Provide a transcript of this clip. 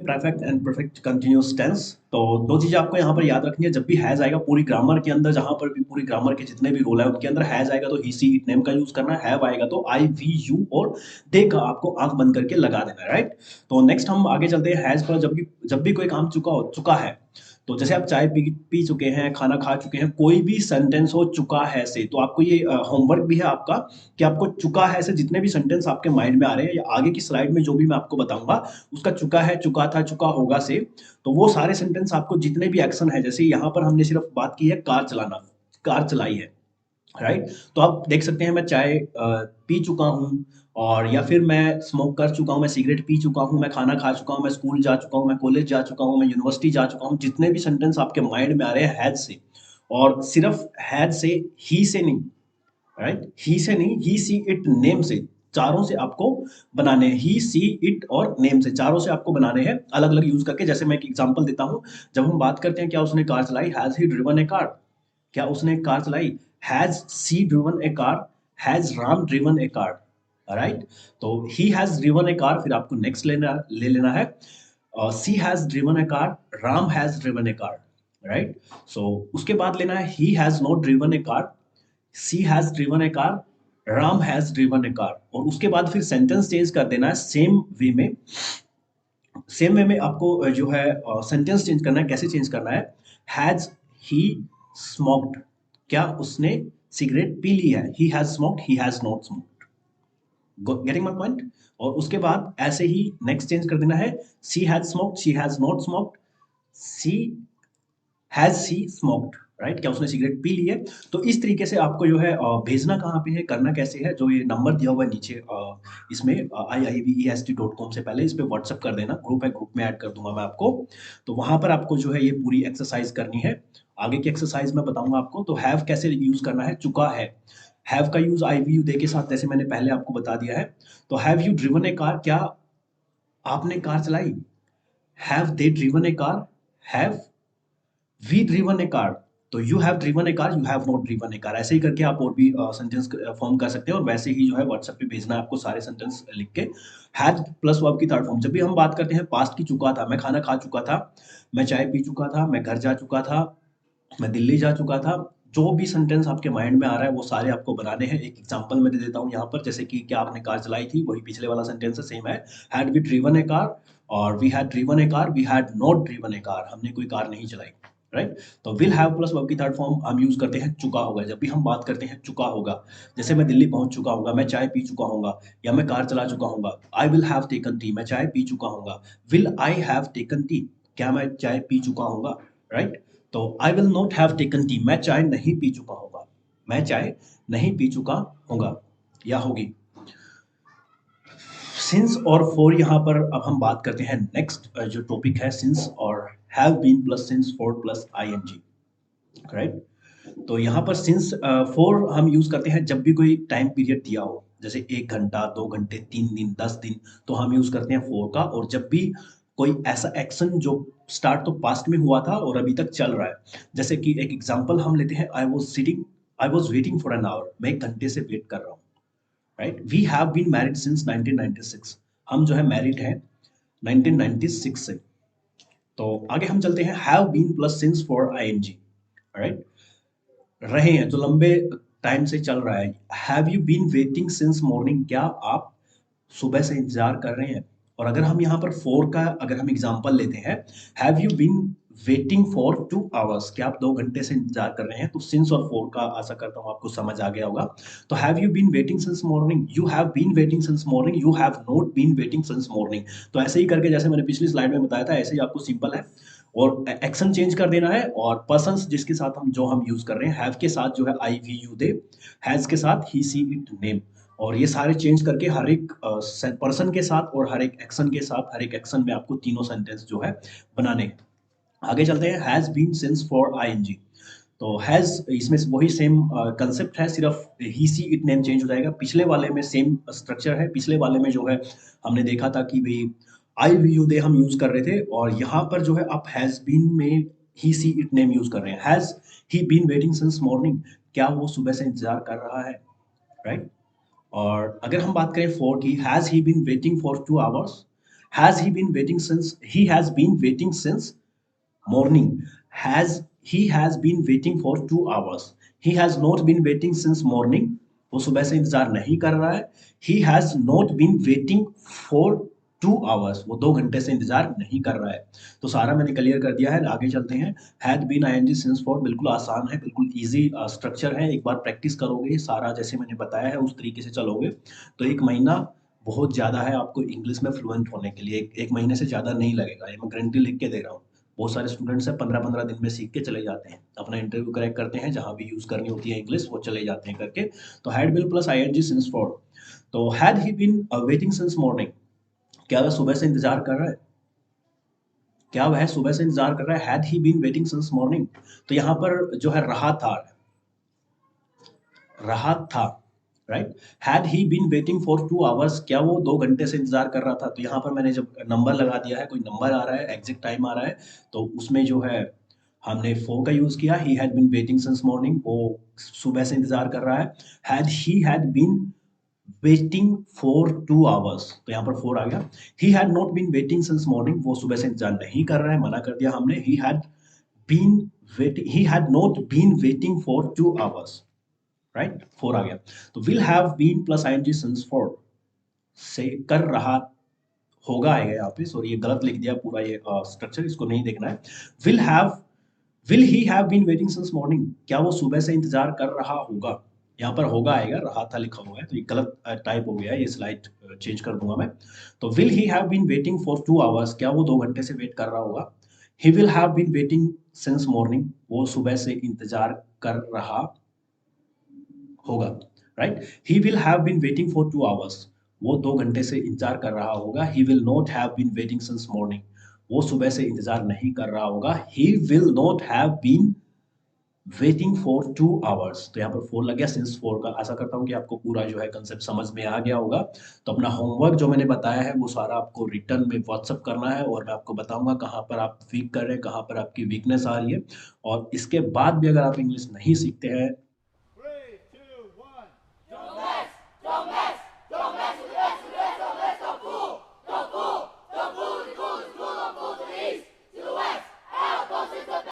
Perfect and perfect continuous tense. तो दो चीजें आपको यहाँ पर याद रखनी है, जब भी हैज आएगा पूरी ग्रामर के अंदर, जहां पर भी पूरी ग्रामर के जितने भी रूल है उनके अंदर हैज आएगा तो ही सी इट नेम का यूज करना है, हैव आएगा तो आई वी यू और दे का आपको आंख बंद करके लगा देना है, राइट। तो नेक्स्ट हम आगे चलते हैं हैज पर। जब भी कोई काम चुका है, तो जैसे आप चाय पी चुके हैं, खाना खा चुके हैं, कोई भी सेंटेंस हो चुका है से, तो आपको ये होमवर्क भी है आपका कि आपको चुका है से जितने भी सेंटेंस आपके माइंड में आ रहे हैं या आगे की स्लाइड में जो भी मैं आपको बताऊंगा उसका चुका है, चुका था, चुका होगा से, तो वो सारे सेंटेंस आपको जितने भी एक्शन है, जैसे यहाँ पर हमने सिर्फ बात की है कार चलाना, कार चलाई है, राइट। तो आप देख सकते हैं मैं चाय पी चुका हूँ, और या फिर मैं स्मोक कर चुका हूँ, मैं सिगरेट पी चुका हूँ, मैं खाना खा चुका हूँ, मैं स्कूल जा चुका हूँ, मैं कॉलेज जा चुका हूँ, मैं यूनिवर्सिटी जा चुका हूँ, जितने भी सेंटेंस आपके माइंड में आ रहे हैं हैज से, और सिर्फ हैज से, ही से नहीं, राइट, ही से नहीं, ही सी इट नेम से, चारों से आपको बनाने हैं, ही सी इट और नेम से, चारों से आपको बनाने हैं अलग अलग यूज करके। जैसे मैं एक एग्जांपल देता हूँ, जब हम बात करते हैं क्या उसने कार चलाई, has he driven a car, क्या उसने कार चलाई, has she driven a car, has Ram driven a car, right. तो he has driven a car, फिर आपको नेक्स्ट ले लेना है, she has driven a car, Ram has driven a car, right. So उसके बाद लेना है he has not driven a car, she has driven a car, Ram has driven a car, और उसके बाद फिर सेंटेंस चेंज कर देना है सेम वे में। सेम वे में आपको जो है सेंटेंस चेंज करना है, कैसे चेंज करना है, हैज ही स्मोक्ड, क्या उसने सिगरेट पी ली है, he has smoked, he has not smoked, getting my point. और उसके बाद ऐसे ही नेक्स्ट चेंज कर देना है, she has smoked, she has not smoked, she has she smoked, right, क्या उसने सिगरेट पी ली है। तो इस तरीके से आपको जो है भेजना कहाँ पे है, करना कैसे है, जो ये नंबर दिया हुआ है नीचे इसमें iivest.com से पहले इस पे व्हाट्सअप कर देना, ग्रुप है, ग्रुप में ऐड कर दूंगा मैं आपको। तो वहां पर आपको जो है ये पूरी एक्सरसाइज करनी है। आगे की एक्सरसाइज मैं बताऊंगा आपको। तो हैव कैसे यूज करना है, चुका है, हैव का use I we you they के साथ, जैसे मैंने पहले आपको बता दिया है। तो have you driven a car, क्या आपने कार चलाई, have they driven a car, have we driven a car, तो you have driven a car, you have not driven a car, ऐसे ही करके आप और भी सेंटेंस फॉर्म कर सकते हैं, और वैसे ही जो है व्हाट्सएप पे भेजना है आपको सारे सेंटेंस लिख के। हैड प्लस वर्ब की थर्ड फॉर्म, जब भी हम बात करते हैं पास्ट की, चुका था, मैं खाना खा चुका था, मैं चाय पी चुका था, मैं घर जा चुका था, मैं दिल्ली जा चुका था, जो भी सेंटेंस आपके माइंड में आ रहा है वो सारे आपको बनाने हैं। एक एग्जांपल मैं दे देता हूँ यहाँ पर, जैसे कि क्या आपने कार चलाई थी, वही पिछले वाला सेंटेंस है, सेम है, had we driven a car, और we had driven a car, we had not driven a car, हमने कोई कार नहीं चलाई, राइट। तो विल हैव प्लस वर्ब की थर्ड फॉर्म हम यूज करते हैं चुका होगा, जब भी हम बात करते हैं चुका होगा, जैसे मैं दिल्ली पहुंच चुका हूँ, मैं चाय पी चुका हूँ, या मैं कार चला चुका हूँ, I will have taken T, मैं चाय पी चुका हूँ, will I have taken T, क्या मैं चाय पी चुका हूँ, राइट। तो I will not have taken T, मैं चाय नहीं पी चुका होगा, मैं चाय नहीं पी चुका होगा या होगी। सिंस और फॉर, यहाँ पर अब हम बात करते हैं नेक्स्ट जो टॉपिक है, सिंस और have been plus since for plus ING, right. तो यहाँ पर सिंस फॉर हम यूज करते हैं जब भी कोई टाइम पीरियड दिया हो, जैसे 1 घंटा, 2 घंटे, 3 दिन, 10 दिन, तो हम यूज करते हैं फॉर का। और जब भी कोई ऐसा एक्शन जो स्टार्ट तो पास्ट में हुआ था और अभी तक चल रहा है, जैसे कि एक एग्जांपल हम लेते हैं, I was waiting for an hour, मैं 1 घंटे से वेट कर रहा हूँ, right. We have been married since 1996, हम जो है मैरिड हैं 1996 से। तो आगे हम चलते हैं, have been plus since for ING, right, रहे हैं जो लंबे टाइम से चल रहा है। Have you been waiting since morning, क्या आप सुबह से इंतजार कर रहे हैं। और अगर हम यहाँ पर फोर का अगर हम एग्जांपल लेते हैं, have you been waiting for 2 hours, क्या आप 2 घंटे से इंतजार कर रहे हैं, तो सिंस और फोर का आशा करता हूँ आपको समझ आ गया होगा। तो have you been waiting since morning, you have been waiting since morning, you have not been waiting since morning. तो ऐसे ही करके जैसे मैंने पिछली स्लाइड में बताया था, ऐसे ही आपको सिंपल है, और एक्शन चेंज कर देना है, और पर्सन जिसके साथ हम यूज कर रहे हैं, हैव के साथ जो है आई वी यू दे, हैज के साथ ही सी इट नेम, और ये सारे चेंज करके हर एक पर्सन के साथ और हर एक एक्शन के साथ, हर एक एक्शन में आपको तीनों सेंटेंस जो है बनाने हैं। आगे चलते हैं, has been since for ING. तो हैज, इसमें वही सेम कंसेप्ट है, सिर्फ ही सी इट नेम चेंज हो जाएगा। पिछले वाले में सेम स्ट्रक्चर है, पिछले वाले में जो है हमने देखा था कि भाई आई वी यू दे हम यूज कर रहे थे, और यहाँ पर जो है आप हैज बीन में ही सी इट नेम यूज कर रहे हैं। Has he been waiting since morning, क्या वो सुबह से इंतजार कर रहा है, राइट। और अगर हम बात करें फॉर की, has he been waiting for 2 hours, has he been waiting since, he has been waiting since morning. Has he has been waiting for 2 hours. He has not been waiting since morning. वो सुबह से इंतजार नहीं कर रहा है. He has not been waiting for 2 hours. वो 2 घंटे से इंतजार नहीं कर रहा है. तो सारा मैंने क्लियर कर दिया है. आगे चलते हैं. Had been ing since for बिल्कुल आसान है, बिल्कुल इजी स्ट्रक्चर है. एक बार प्रैक्टिस करोगे सारा जैसे मैंने बताया है उस तरीके से चलोगे तो 1 महीना बहुत ज़्यादा है आपको इंग्लिश में फ्लुएंट होने के लिए. एक महीने से ज़्यादा नहीं लगेगा, ये मैं गारंटी लिख के दे रहा हूँ. बहुत सारे स्टूडेंट्स हैं 15-15 दिन में सीख के चले जाते हैं, अपना इंटरव्यू क्रैक करते हैं, जहाँ भी यूज़ करनी होती है इंग्लिश वो चले जाते हैं करके. तो had been plus ING since for. तो had he been waiting since morning, क्या वह सुबह से इंतजार कर रहा है? क्या वह सुबह से इंतजार कर रहा है? Had he been waiting since morning. तो यहाँ पर जो है रहा था, right. Had he been waiting for 2 hours, क्या वो 2 घंटे से इंतजार कर रहा था? तो यहाँ पर मैंने जब नंबर लगा दिया है, कोई नंबर आ रहा है, एग्जैक्ट टाइम आ रहा है, तो उसमें जो है हमने फोर का यूज किया. He had been waiting since morning, वो सुबह से इंतजार कर रहा है. Had been waiting for 2 hours, तो यहाँ पर फोर आ गया. He had not been waiting since morning, वो सुबह से इंतजार नहीं कर रहा है, मना कर दिया हमने. Been he had not been waiting for 2 hours, right. For आ गया. तो will have been plus ING since for से कर रहा होगा आएगा यहाँ पे. सॉरी, ये गलत लिख दिया पूरा, ये स्ट्रक्चर इसको नहीं देखना है. Will have will he have been waiting since morning, क्या वो सुबह से इंतजार कर रहा होगा? यहाँ पर होगा आएगा, रहा था लिखा हुआ है तो ये गलत टाइप हो गया है, ये स्लाइड चेंज कर दूंगा मैं. तो will he have been waiting for 2 hours, क्या वो 2 घंटे से वेट कर रहा होगा? He will have been waiting since morning, वो सुबह से इंतजार कर रहा होगा, right. He will have been waiting for 2 hours, वो 2 घंटे से इंतजार कर रहा होगा. He will not have been waiting since morning, वो सुबह से इंतजार नहीं कर रहा होगा. He will not have been waiting for 2 hours, तो यहाँ पर फोर लग गया सिंस फोर का. आशा करता हूँ कि आपको पूरा जो है कंसेप्ट समझ में आ गया होगा. तो अपना होमवर्क जो मैंने बताया है वो सारा आपको रिटर्न में व्हाट्सअप करना है, और मैं आपको बताऊंगा कहाँ पर आप वीक कर रहे हैं, कहाँ पर आपकी वीकनेस आ रही है. और इसके बाद भी अगर आप इंग्लिश नहीं सीखते हैं